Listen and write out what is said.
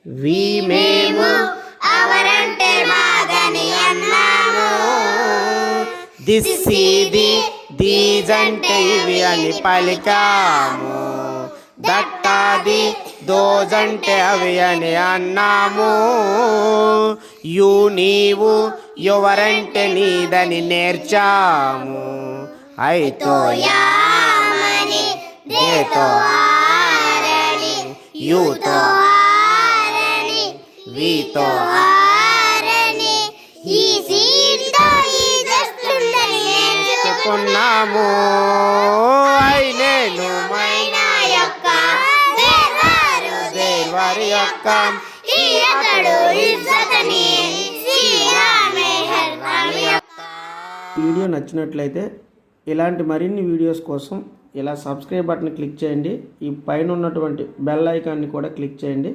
వి మేము అవరంటే బాధని అన్నాము. దిస్ ఇది దీస్ అంటే ఇవి అని పలికాము. దట్టాది దోజ్ అంటే అవి అని అన్నాము. యు నీవు ఎవరంటే నీదని నేర్చాము. ఐతో యామని దేతో ఆరని యూతో ఆరని వీతో ఆరని ఈ సీట్తో ఈ దస్తుందని నేర్చుకున్నాము. ఐ నేను మైనా యొక్క దేవారు దేవారి యొక్క ఈ అతడు ఇజ్జతని శ్రీరామే హర్రామి యొక్క. వీడియో నచ్చినట్లయితే ఇలాంటి మరిన్ని వీడియోస్ కోసం ఇలా సబ్స్క్రైబ్ బటన్ క్లిక్ చేయండి. ఈ పైన ఉన్నటువంటి బెల్ ఐకాన్ని కూడా క్లిక్ చేయండి.